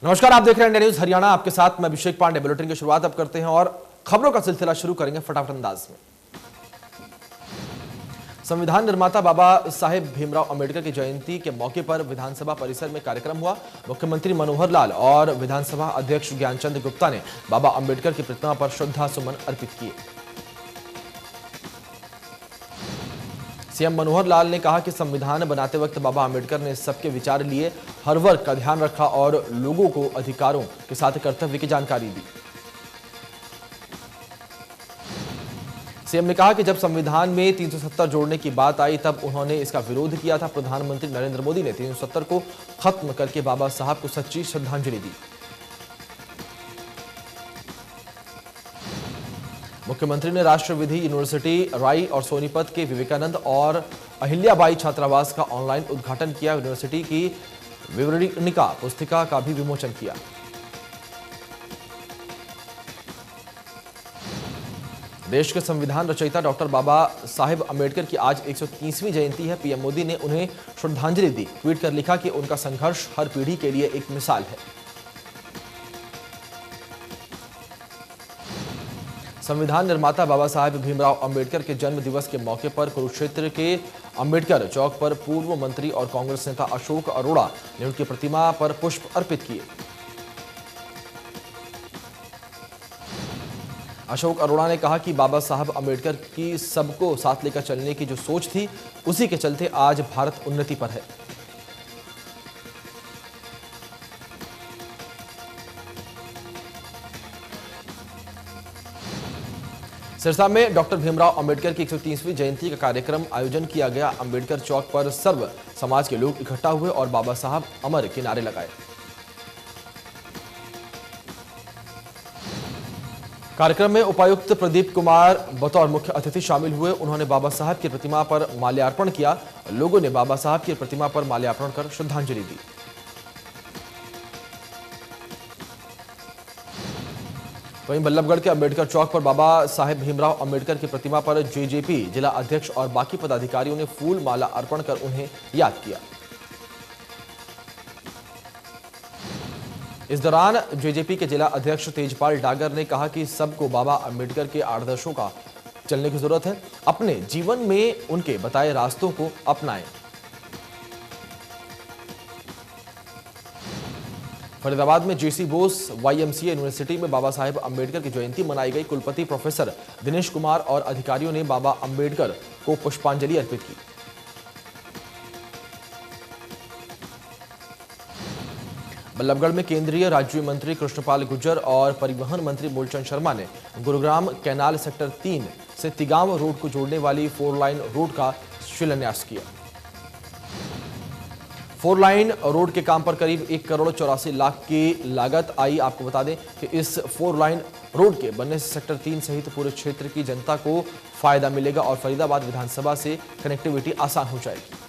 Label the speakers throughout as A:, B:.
A: नमस्कार, आप देख रहे हैं इंडिया न्यूज हरियाणा। आपके साथ मैं अभिषेक पांडे। बुलेटिन की शुरुआत अब करते हैं और खबरों का सिलसिला शुरू करेंगे फटाफट अंदाज में। संविधान निर्माता बाबा साहेब भीमराव अंबेडकर की जयंती के मौके पर विधानसभा परिसर में कार्यक्रम हुआ। मुख्यमंत्री मनोहर लाल और विधानसभा अध्यक्ष ज्ञानचंद गुप्ता ने बाबा अंबेडकर की प्रतिमा पर श्रद्धा सुमन अर्पित किए। सीएम मनोहर लाल ने कहा कि संविधान बनाते वक्त बाबा अंबेडकर ने सबके विचार लिए, हर वर्ग का ध्यान रखा और लोगों को अधिकारों के साथ कर्तव्य की जानकारी दी। सीएम ने कहा कि जब संविधान में 370 जोड़ने की बात आई तब उन्होंने इसका विरोध किया था। प्रधानमंत्री नरेंद्र मोदी ने 370 को खत्म करके बाबा साहब को सच्ची श्रद्धांजलि दी। मुख्यमंत्री ने राष्ट्रविधि यूनिवर्सिटी राई और सोनीपत के विवेकानंद और अहिल्याबाई छात्रावास का ऑनलाइन उद्घाटन किया। यूनिवर्सिटी की विवरणिका पुस्तिका का भी विमोचन किया। देश के संविधान रचयिता डॉक्टर बाबा साहेब अंबेडकर की आज 130वीं जयंती है। पीएम मोदी ने उन्हें श्रद्धांजलि दी। ट्वीट कर लिखा कि उनका संघर्ष हर पीढ़ी के लिए एक मिसाल है। संविधान निर्माता बाबा साहेब भीमराव अंबेडकर के जन्म दिवस के मौके पर कुरुक्षेत्र के अंबेडकर चौक पर पूर्व मंत्री और कांग्रेस नेता अशोक अरोड़ा ने उनकी प्रतिमा पर पुष्प अर्पित किए। अशोक अरोड़ा ने कहा कि बाबा साहब अंबेडकर की सबको साथ लेकर चलने की जो सोच थी, उसी के चलते आज भारत उन्नति पर है। सिरसा में डॉक्टर भीमराव अंबेडकर की 130वीं जयंती का कार्यक्रम आयोजन किया गया। अंबेडकर चौक पर सर्व समाज के लोग इकट्ठा हुए और बाबा साहब अमर के नारे लगाए। कार्यक्रम में उपायुक्त प्रदीप कुमार बतौर मुख्य अतिथि शामिल हुए। उन्होंने बाबा साहब की प्रतिमा पर माल्यार्पण किया। लोगों ने बाबा साहब की प्रतिमा पर माल्यार्पण कर श्रद्धांजलि दी। वहीं बल्लभगढ़ के अंबेडकर चौक पर बाबा साहेब भीमराव अंबेडकर की प्रतिमा पर जेजेपी जिला अध्यक्ष और बाकी पदाधिकारियों ने फूल माला अर्पण कर उन्हें याद किया। इस दौरान जेजेपी के जिला अध्यक्ष तेजपाल डागर ने कहा कि सबको बाबा अंबेडकर के आदर्शों का चलने की जरूरत है। अपने जीवन में उनके बताए रास्तों को अपनाएं। फरीदाबाद में जेसी बोस वाईएमसीए यूनिवर्सिटी में बाबा साहेब अंबेडकर की जयंती मनाई गई। कुलपति प्रोफेसर दिनेश कुमार और अधिकारियों ने बाबा अंबेडकर को पुष्पांजलि अर्पित की। बल्लभगढ़ में केंद्रीय राज्य मंत्री कृष्णपाल गुर्जर और परिवहन मंत्री मूलचंद शर्मा ने गुरुग्राम कैनाल सेक्टर 3 से तिगांव रोड को जोड़ने वाली 4 लाइन रोड का शिलान्यास किया। 4 लाइन रोड के काम पर करीब 1 करोड़ 84 लाख की लागत आई। आपको बता दें कि इस 4 लाइन रोड के बनने से सेक्टर 3 सहित पूरे क्षेत्र की जनता को फायदा मिलेगा और फरीदाबाद विधानसभा से कनेक्टिविटी आसान हो जाएगी।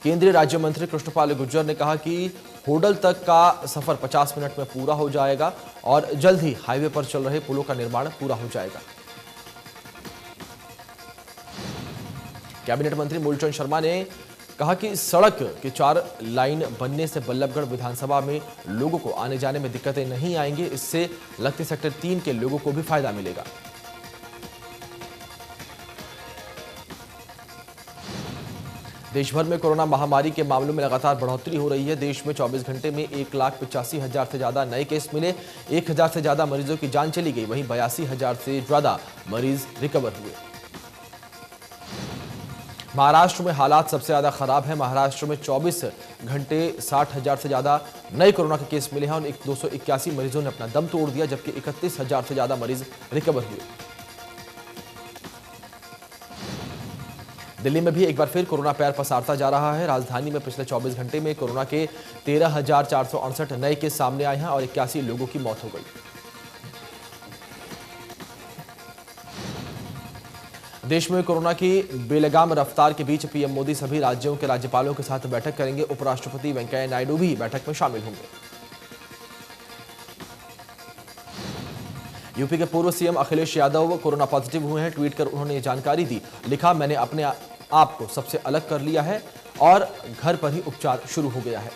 A: केंद्रीय राज्य मंत्री कृष्णपाल गुर्जर ने कहा कि होडल तक का सफर 50 मिनट में पूरा हो जाएगा और जल्द ही हाईवे पर चल रहे पुलों का निर्माण पूरा हो जाएगा। कैबिनेट मंत्री मूलचंद शर्मा ने कहा कि सड़क के 4 लाइन बनने से बल्लभगढ़ विधानसभा में लोगों को आने जाने में दिक्कतें नहीं आएंगी। इससे लगते सेक्टर 3 के लोगों को भी फायदा मिलेगा। देश भर में कोरोना महामारी के मामलों में लगातार बढ़ोतरी हो रही है। देश में 24 घंटे में 1,85,000 से ज्यादा नए केस मिले। 1,000 से ज्यादा मरीजों की जान चली गई। वहीं 82,000 से ज्यादा मरीज रिकवर हुए। महाराष्ट्र में हालात सबसे ज्यादा खराब है। महाराष्ट्र में 24 घंटे 60,000 से ज्यादा नए कोरोना के केस मिले हैं और 281 मरीजों ने अपना दम तोड़ दिया, जबकि 31,000 से ज्यादा मरीज रिकवर हुए। दिल्ली में भी एक बार फिर कोरोना पैर पसारता जा रहा है। राजधानी में पिछले 24 घंटे में कोरोना के 13,468 नए केस सामने आए हैं और 81 लोगों की मौत हो गई। देश में कोरोना की बेलगाम रफ्तार के बीच पीएम मोदी सभी राज्यों के राज्यपालों के साथ बैठक करेंगे। उपराष्ट्रपति वेंकैया नायडू भी बैठक में शामिल होंगे। यूपी के पूर्व CM Akhilesh Yadav corona positive हुए हैं। ट्वीट कर उन्होंने ये जानकारी दी। लिखा, मैंने अपने आप को सबसे अलग कर लिया है और घर पर ही उपचार शुरू हो गया है।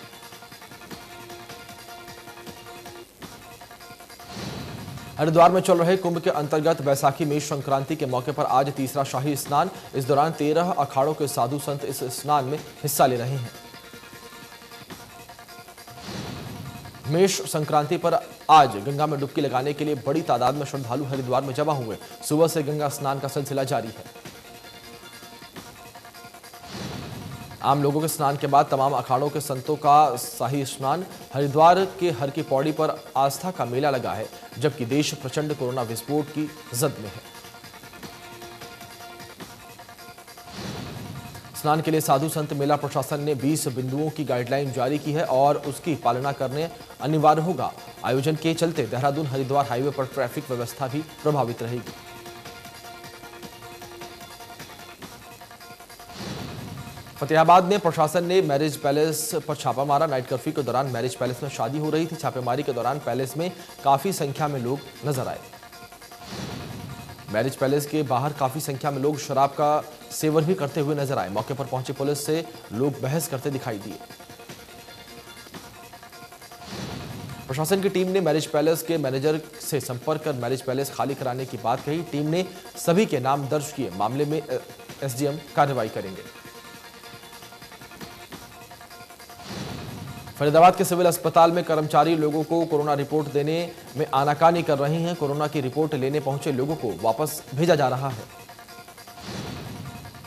A: हरिद्वार में चल रहे कुंभ के अंतर्गत बैसाखी मेष संक्रांति के मौके पर आज तीसरा शाही स्नान। इस दौरान 13 अखाड़ों के साधु संत इस स्नान में हिस्सा ले रहे हैं। मेष संक्रांति पर आज गंगा में डुबकी लगाने के लिए बड़ी तादाद में श्रद्धालु हरिद्वार में जमा हुए। सुबह से गंगा स्नान का सिलसिला जारी है। आम लोगों के स्नान के बाद तमाम अखाड़ों के संतों का शाही स्नान। हरिद्वार के हर की पौड़ी पर आस्था का मेला लगा है, जबकि देश प्रचंड कोरोना विस्फोट की जद में है। स्नान के लिए साधु संत मेला प्रशासन ने 20 बिंदुओं की गाइडलाइन जारी की है और उसकी पालना करने अनिवार्य होगा। आयोजन के चलते देहरादून हरिद्वार हाईवे पर ट्रैफिक व्यवस्था भी प्रभावित रहेगी। फतेहाबाद में प्रशासन ने मैरिज पैलेस पर छापा मारा। नाइट कर्फ्यू के दौरान मैरिज पैलेस में शादी हो रही थी। छापेमारी के दौरान पैलेस में काफी संख्या में लोग नजर आए। मैरिज पैलेस के बाहर काफी संख्या में लोग शराब का सेवन भी करते हुए नजर आए। मौके पर पहुंची पुलिस से लोग बहस करते दिखाई दिए। प्रशासन की टीम ने मैरिज पैलेस के मैनेजर से संपर्क कर मैरिज पैलेस खाली कराने की बात कही। टीम ने सभी के नाम दर्ज किए। मामले में एसडीएम कार्रवाई करेंगे। फरीदाबाद के सिविल अस्पताल में कर्मचारी लोगों को कोरोना रिपोर्ट देने में आनाकानी कर रही हैं। कोरोना की रिपोर्ट लेने पहुंचे लोगों को वापस भेजा जा रहा है।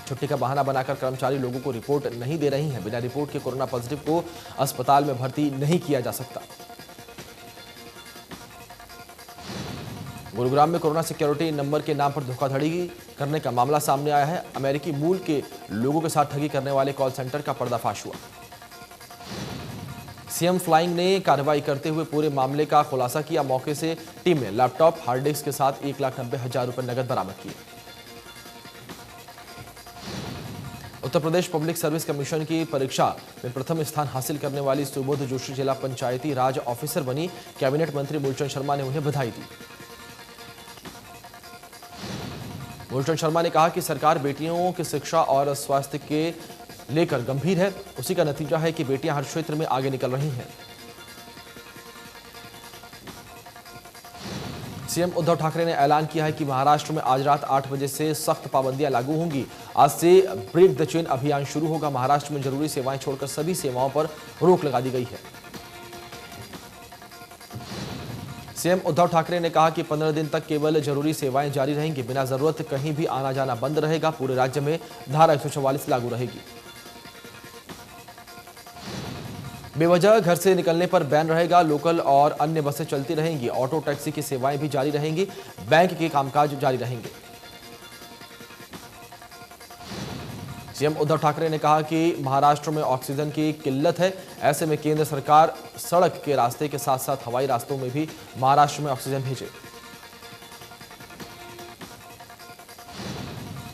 A: छुट्टी का बहाना बनाकर कर्मचारी लोगों को रिपोर्ट नहीं दे रही हैं। बिना रिपोर्ट के कोरोना पॉजिटिव को अस्पताल में भर्ती नहीं किया जा सकता। गुरुग्राम में कोरोना सिक्योरिटी नंबर के नाम पर धोखाधड़ी करने का मामला सामने आया है। अमेरिकी मूल के लोगों के साथ ठगी करने वाले कॉल सेंटर का पर्दाफाश हुआ। सीएम फ्लाइंग ने कार्रवाई करते हुए पूरे मामले का खुलासा किया। मौके से टीम ने लैपटॉप, हार्ड डिस्क के साथ 1,90,000 रुपए नकद बरामद किए। Uttar Pradesh public service commission की परीक्षा में प्रथम स्थान हासिल करने वाली सुबोध जोशी जिला पंचायती राज ऑफिसर बनी। कैबिनेट मंत्री मूलचंद शर्मा ने उन्हें बधाई दी। मूलचंद शर्मा ने कहा कि सरकार बेटियों की शिक्षा और स्वास्थ्य के लेकर गंभीर है। उसी का नतीजा है कि बेटियां हर क्षेत्र में आगे निकल रही हैं। सीएम उद्धव ठाकरे ने ऐलान किया है कि महाराष्ट्र में आज रात 8 बजे से सख्त पाबंदियां लागू होंगी। आज से ब्रेक द चेन अभियान शुरू होगा। महाराष्ट्र में जरूरी सेवाएं छोड़कर सभी सेवाओं पर रोक लगा दी गई है। सीएम उद्धव ठाकरे ने कहा कि 15 दिन तक केवल जरूरी सेवाएं जारी रहेंगी। बिना जरूरत कहीं भी आना जाना बंद रहेगा। पूरे राज्य में धारा 144 लागू रहेगी। बेवजह घर से निकलने पर बैन रहेगा। लोकल और अन्य बसें चलती रहेंगी। ऑटो टैक्सी की सेवाएं भी जारी रहेंगी। बैंक के कामकाज जारी रहेंगे। सीएम उद्धव ठाकरे ने कहा कि महाराष्ट्र में ऑक्सीजन की किल्लत है। ऐसे में केंद्र सरकार सड़क के रास्ते के साथ साथ हवाई रास्तों में भी महाराष्ट्र में ऑक्सीजन भेजे।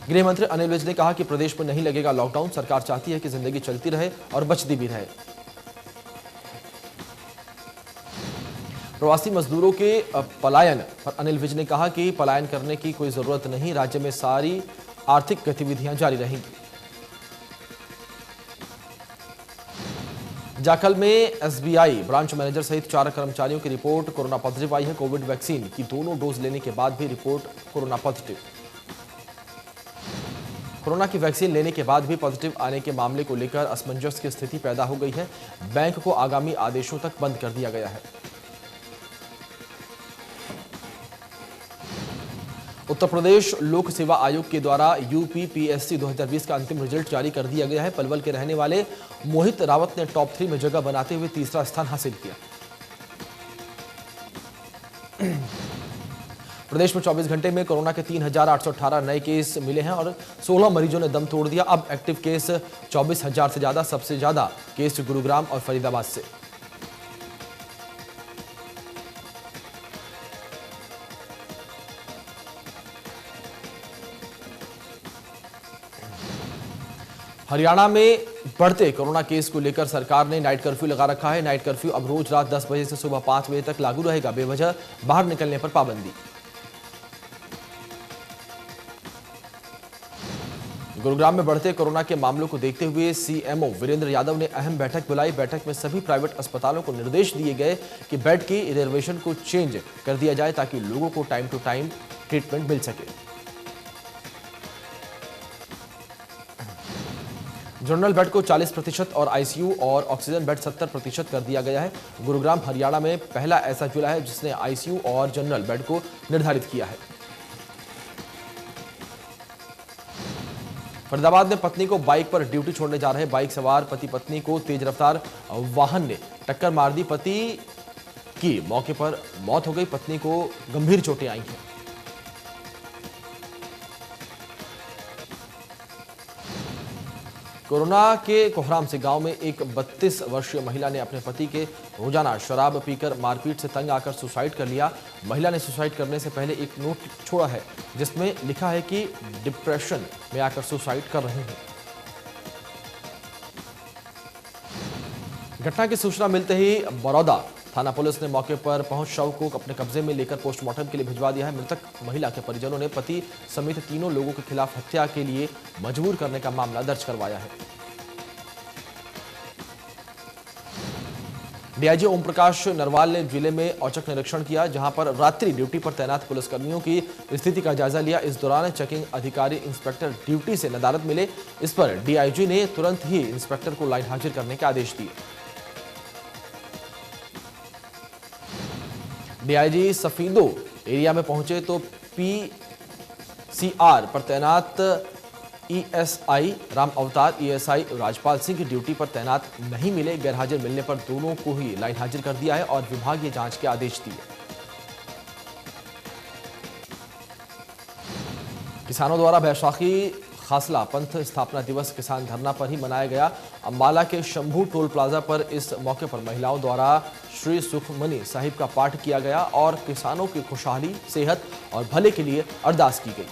A: गृह मंत्री अनिल विज ने कहा कि प्रदेश में नहीं लगेगा लॉकडाउन। सरकार चाहती है कि जिंदगी चलती रहे और बचती भी रहे। प्रवासी मजदूरों के पलायन पर अनिल विज ने कहा कि पलायन करने की कोई जरूरत नहीं। राज्य में सारी आर्थिक गतिविधियां जारी रहेंगी। जाखल में एसबीआई ब्रांच मैनेजर सहित 4 कर्मचारियों की रिपोर्ट कोरोना पॉजिटिव आई है। कोविड वैक्सीन की दोनों डोज लेने के बाद भी रिपोर्ट कोरोना पॉजिटिव। कोरोना की वैक्सीन लेने के बाद भी पॉजिटिव आने के मामले को लेकर असमंजस की स्थिति पैदा हो गई है। बैंक को आगामी आदेशों तक बंद कर दिया गया है। उत्तर प्रदेश लोक सेवा आयोग के द्वारा यूपीपीएससी 2020 का अंतिम रिजल्ट जारी कर दिया गया है। पलवल के रहने वाले मोहित रावत ने टॉप 3 में जगह बनाते हुए तीसरा स्थान हासिल किया। प्रदेश में 24 घंटे में कोरोना के 3,818 नए केस मिले हैं और 16 मरीजों ने दम तोड़ दिया। अब एक्टिव केस 24,000 से ज्यादा। सबसे ज्यादा केस गुरुग्राम और फरीदाबाद से। हरियाणा में बढ़ते कोरोना केस को लेकर सरकार ने नाइट कर्फ्यू लगा रखा है। नाइट कर्फ्यू अब रोज रात 10 बजे से सुबह 5 बजे तक लागू रहेगा। बेवजह बाहर निकलने पर पाबंदी। गुरुग्राम में बढ़ते कोरोना के मामलों को देखते हुए सीएमओ वीरेंद्र यादव ने अहम बैठक बुलाई। बैठक में सभी प्राइवेट अस्पतालों को निर्देश दिए गए कि बेड की रिजर्वेशन को चेंज कर दिया जाए ताकि लोगों को टाइम टू टाइम ट्रीटमेंट मिल सके। जनरल बेड को 40% और आईसीयू और ऑक्सीजन बेड 70% कर दिया गया है। गुरुग्राम हरियाणा में पहला ऐसा जिला है जिसने आईसीयू और जनरल बेड को निर्धारित किया है। फरीदाबाद में पत्नी को बाइक पर ड्यूटी छोड़ने जा रहे बाइक सवार पति पत्नी को तेज रफ्तार वाहन ने टक्कर मार दी। पति की मौके पर मौत हो गई, पत्नी को गंभीर चोटें आई हैं। कोरोना के कोहराम से गांव में एक 32 वर्षीय महिला ने अपने पति के रोजाना शराब पीकर मारपीट से तंग आकर सुसाइड कर लिया। महिला ने सुसाइड करने से पहले एक नोट छोड़ा है जिसमें लिखा है कि डिप्रेशन में आकर सुसाइड कर रहे हैं। घटना की सूचना मिलते ही बरौदा थाना पुलिस ने मौके पर पहुंच शव को अपने कब्जे में लेकर पोस्टमार्टम के लिए भिजवा दिया है। मृतक महिला के परिजनों ने पति समेत तीनों लोगों के खिलाफ हत्या के लिए मजबूर करने का मामला दर्ज करवाया है। डीआईजी ओम प्रकाश नरवाल ने जिले में औचक निरीक्षण किया, जहां पर रात्रि ड्यूटी पर तैनात पुलिसकर्मियों की स्थिति का जायजा लिया। इस दौरान चेकिंग अधिकारी इंस्पेक्टर ड्यूटी से नदारद मिले। इस पर डीआईजी ने तुरंत ही इंस्पेक्टर को लाइन हाजिर करने के आदेश दिए। डीआईजी सफीदो एरिया में पहुंचे तो पीसीआर पर तैनात ईएसआई राम अवतार ईएसआई राजपाल सिंह की ड्यूटी पर तैनात नहीं मिले। गैरहाजिर मिलने पर दोनों को ही लाइन हाजिर कर दिया है और विभागीय जांच के आदेश दिए। किसानों द्वारा बैसाखी खासला पंथ स्थापना दिवस किसान धरना पर ही मनाया गया। अंबाला के शंभू टोल प्लाजा पर इस मौके पर महिलाओं द्वारा श्री सुखमनी साहिब का पाठ किया गया और किसानों की खुशहाली, सेहत और भले के लिए अरदास की गई।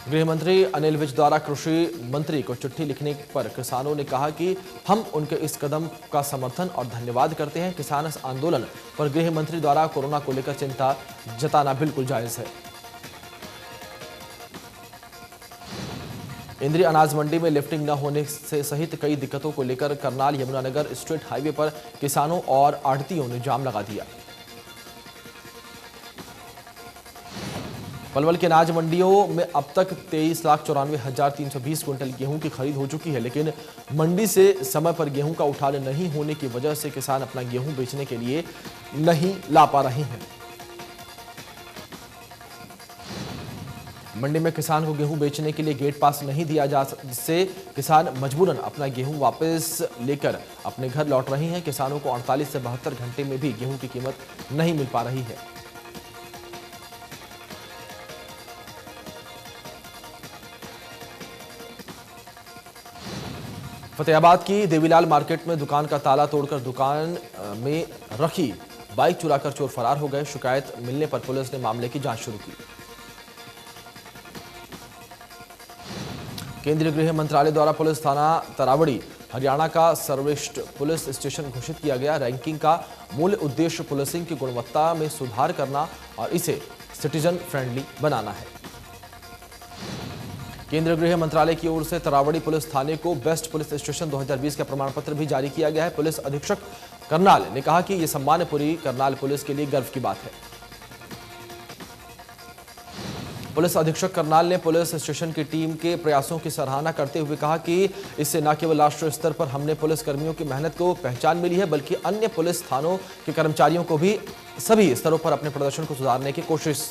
A: गृह मंत्री अनिल विज द्वारा कृषि मंत्री को चिट्ठी लिखने पर किसानों ने कहा कि हम उनके इस कदम का समर्थन और धन्यवाद करते हैं। किसान आंदोलन पर गृह मंत्री द्वारा कोरोना को लेकर चिंता जताना बिल्कुल जायज है। इंद्री अनाज मंडी में लिफ्टिंग न होने से सहित कई दिक्कतों को लेकर करनाल यमुनानगर स्टेट हाईवे पर किसानों और आढ़तियों ने जाम लगा दिया। पलवल के अनाज मंडियों में अब तक 23,94,320 क्विंटल गेहूं की खरीद हो चुकी है, लेकिन मंडी से समय पर गेहूं का उठान नहीं होने की वजह से किसान अपना गेहूं बेचने के लिए नहीं ला पा रहे हैं। मंडी में किसान को गेहूं बेचने के लिए गेट पास नहीं दिया जा, जिससे किसान मजबूरन अपना गेहूं वापस लेकर अपने घर लौट रहे हैं। किसानों को 48 से 72 घंटे में भी गेहूं की कीमत नहीं मिल पा रही है। फतेहाबाद की देवीलाल मार्केट में दुकान का ताला तोड़कर दुकान में रखी बाइक चुराकर चोर फरार हो गए। शिकायत मिलने पर पुलिस ने मामले की जांच शुरू की। केंद्रीय गृह मंत्रालय द्वारा पुलिस थाना तरावड़ी हरियाणा का सर्वश्रेष्ठ पुलिस स्टेशन घोषित किया गया। रैंकिंग का मूल उद्देश्य पुलिसिंग की गुणवत्ता में सुधार करना और इसे सिटीजन फ्रेंडली बनाना है। केंद्रीय गृह मंत्रालय की ओर से तरावड़ी पुलिस थाने को बेस्ट पुलिस स्टेशन 2020 का प्रमाण पत्र भी जारी किया गया है। पुलिस अधीक्षक करनाल ने कहा कि यह सम्मान पूरी करनाल पुलिस के लिए गर्व की बात है। पुलिस अधीक्षक करनाल ने पुलिस स्टेशन की टीम के प्रयासों की सराहना करते हुए कहा कि इससे न केवल राष्ट्रीय स्तर पर हमने पुलिस कर्मियों की मेहनत को पहचान मिली है, बल्कि अन्य पुलिस थानों के कर्मचारियों को भी सभी स्तरों पर अपने प्रदर्शन को सुधारने की कोशिश।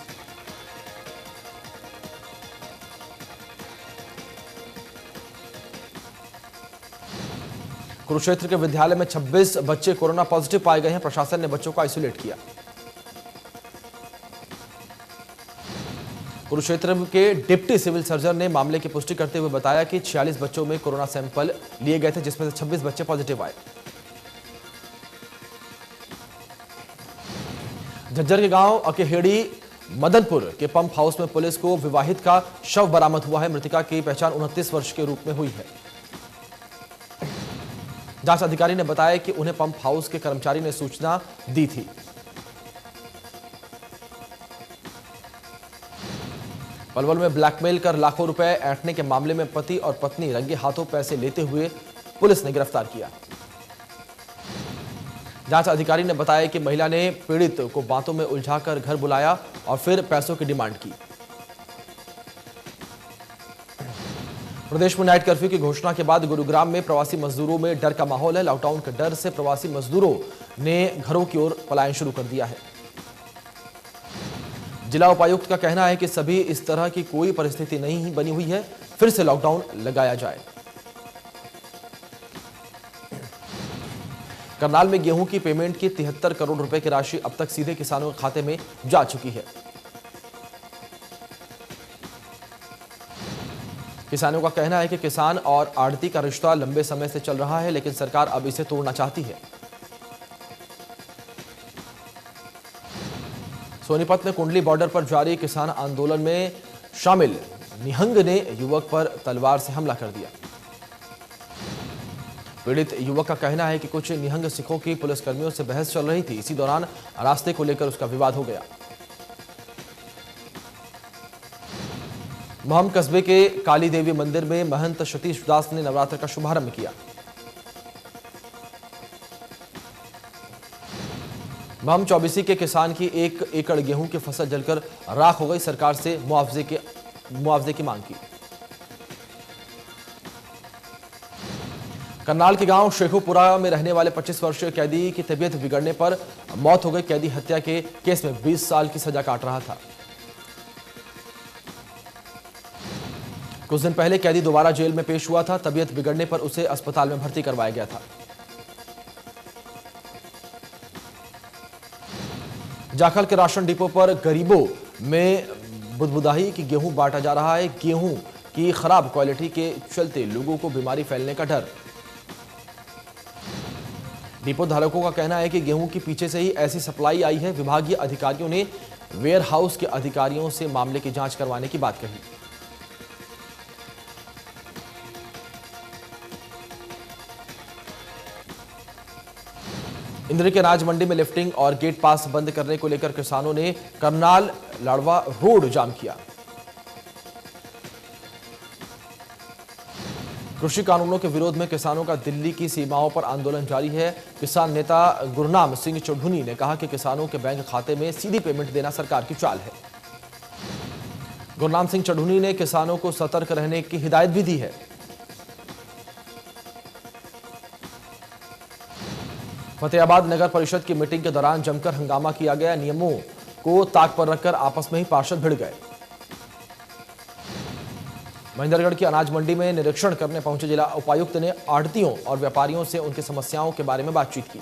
A: कुरुक्षेत्र के विद्यालय में 26 बच्चे कोरोना पॉजिटिव पाए गए हैं। प्रशासन ने बच्चों को आइसोलेट किया। कुरुक्षेत्र के डिप्टी सिविल सर्जन ने मामले की पुष्टि करते हुए बताया कि 46 बच्चों में कोरोना सैंपल लिए गए थे, जिसमें से 26 बच्चे पॉजिटिव आए। झज्जर के गांव अकेहेड़ी मदनपुर के पंप हाउस में पुलिस को विवाहित का शव बरामद हुआ है। मृतका की पहचान 29 वर्ष के रूप में हुई है। जांच अधिकारी ने बताया कि उन्हें पंप हाउस के कर्मचारी ने सूचना दी थी। पलवल में ब्लैकमेल कर लाखों रुपए ऐंठने के मामले में पति और पत्नी रंगे हाथों पैसे लेते हुए पुलिस ने गिरफ्तार किया। जांच अधिकारी ने बताया कि महिला ने पीड़ित को बातों में उलझाकर घर बुलाया और फिर पैसों की डिमांड की। प्रदेश में नाइट कर्फ्यू की घोषणा के बाद गुरुग्राम में प्रवासी मजदूरों में डर का माहौल है। लॉकडाउन के डर से प्रवासी मजदूरों ने घरों की ओर पलायन शुरू कर दिया है। जिला उपायुक्त का कहना है कि सभी इस तरह की कोई परिस्थिति नहीं बनी हुई है, फिर से लॉकडाउन लगाया जाए। करनाल में गेहूं की पेमेंट की 73 करोड़ रुपए की राशि अब तक सीधे किसानों के खाते में जा चुकी है। किसानों का कहना है कि किसान और आढ़ती का रिश्ता लंबे समय से चल रहा है, लेकिन सरकार अब इसे तोड़ना चाहती है। सोनीपत में कुंडली बॉर्डर पर जारी किसान आंदोलन में शामिल निहंग ने युवक पर तलवार से हमला कर दिया। पीड़ित युवक का कहना है कि कुछ निहंग सिखों की पुलिसकर्मियों से बहस चल रही थी। इसी दौरान रास्ते को लेकर उसका विवाद हो गया। महम कस्बे के काली देवी मंदिर में महंत सतीश दास ने नवरात्र का शुभारंभ किया। महम चौबीसी के किसान की 1 एकड़ गेहूं की फसल जलकर राख हो गई। सरकार से मुआवजे की मांग की। करनाल के गांव शेखुपुरा में रहने वाले 25 वर्षीय कैदी की तबीयत बिगड़ने पर मौत हो गई। कैदी हत्या के केस में 20 साल की सजा काट रहा था। कुछ दिन पहले कैदी दोबारा जेल में पेश हुआ था। तबीयत बिगड़ने पर उसे अस्पताल में भर्ती करवाया गया था। जाखल के राशन डिपो पर गरीबों में बुदबुदाही की गेहूं बांटा जा रहा है। गेहूं की खराब क्वालिटी के चलते लोगों को बीमारी फैलने का डर। डिपो धारकों का कहना है कि गेहूं की पीछे से ही ऐसी सप्लाई आई है। विभागीय अधिकारियों ने वेयर हाउस के अधिकारियों से मामले की जांच करवाने की बात कही। इंद्र के अनाज मंडी में लिफ्टिंग और गेट पास बंद करने को लेकर किसानों ने करनाल लाड़वा रोड जाम किया। कृषि कानूनों के विरोध में किसानों का दिल्ली की सीमाओं पर आंदोलन जारी है। किसान नेता गुरनाम सिंह चढ़ूनी ने कहा कि किसानों के बैंक खाते में सीधी पेमेंट देना सरकार की चाल है। गुरनाम सिंह चढ़ूनी ने किसानों को सतर्क रहने की हिदायत भी दी है। फतेहाबाद नगर परिषद की मीटिंग के दौरान जमकर हंगामा किया गया। नियमों को ताक पर रखकर आपस में ही पार्षद भिड़ गए। महेंद्रगढ़ की अनाज मंडी में निरीक्षण करने पहुंचे जिला उपायुक्त ने आढ़तियों और व्यापारियों से उनकी समस्याओं के बारे में बातचीत की।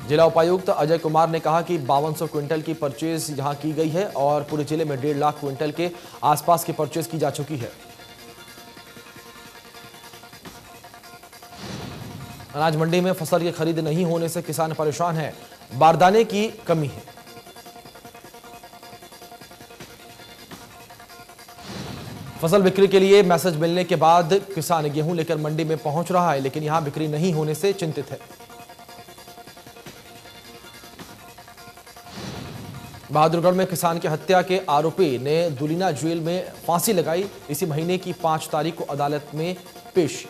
A: जिला उपायुक्त अजय कुमार ने कहा कि 5200 क्विंटल की परचेज यहां की गई है और पूरे जिले में 1.5 लाख क्विंटल के आसपास की परचेज की जा चुकी है। अनाज मंडी में फसल की खरीद नहीं होने से किसान परेशान हैं। बारदाने की कमी है। फसल बिक्री के लिए मैसेज मिलने के बाद किसान गेहूं लेकर मंडी में पहुंच रहा है, लेकिन यहां बिक्री नहीं होने से चिंतित है। बहादुरगढ़ में किसान की हत्या के आरोपी ने दुलीना जेल में फांसी लगाई। इसी महीने की 5 तारीख को अदालत में पेश।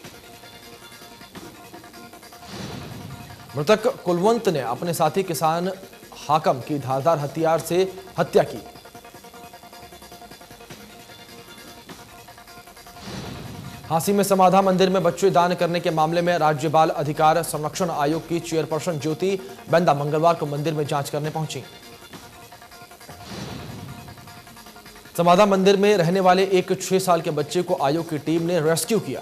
A: मृतक कुलवंत ने अपने साथी किसान हाकम की धारदार हथियार से हत्या की। हांसी में समाधा मंदिर में बच्चे दान करने के मामले में राज्य बाल अधिकार संरक्षण आयोग की चेयरपर्सन ज्योति बेंदा मंगलवार को मंदिर में जांच करने पहुंची। समाधा मंदिर में रहने वाले एक 6 साल के बच्चे को आयोग की टीम ने रेस्क्यू किया।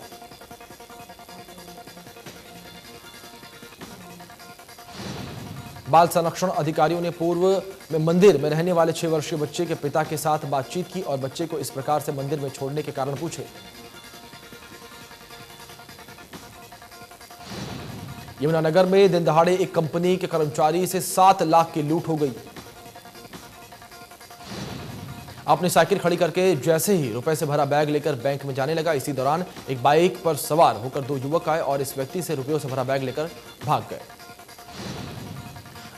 A: बाल संरक्षण अधिकारियों ने पूर्व में मंदिर में रहने वाले 6 वर्षीय बच्चे के पिता के साथ बातचीत की और बच्चे को इस प्रकार से मंदिर में छोड़ने के कारण पूछे। यमुनानगर में दिन दहाड़े एक कंपनी के कर्मचारी से 7 लाख की लूट हो गई। अपनी साइकिल खड़ी करके जैसे ही रुपए से भरा बैग लेकर बैंक में जाने लगा, इसी दौरान एक बाइक पर सवार होकर 2 युवक आए और इस व्यक्ति से रुपयों से भरा बैग लेकर भाग गए।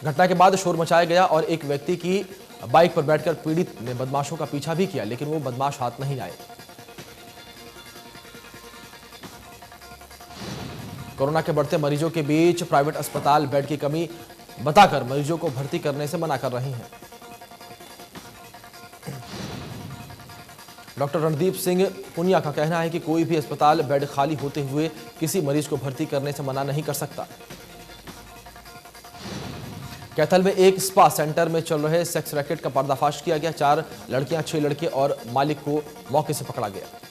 A: घटना के बाद शोर मचाया गया और एक व्यक्ति की बाइक पर बैठकर पीड़ित ने बदमाशों का पीछा भी किया, लेकिन वो बदमाश हाथ नहीं आए। कोरोना के बढ़ते मरीजों के बीच प्राइवेट अस्पताल बेड की कमी बताकर मरीजों को भर्ती करने से मना कर रही हैं। डॉक्टर रणदीप सिंह पुनिया का कहना है कि कोई भी अस्पताल बेड खाली होते हुए किसी मरीज को भर्ती करने से मना नहीं कर सकता। कैथल में एक स्पा सेंटर में चल रहे सेक्स रैकेट का पर्दाफाश किया गया। 4 लड़कियां 6 लड़के और मालिक को मौके से पकड़ा गया।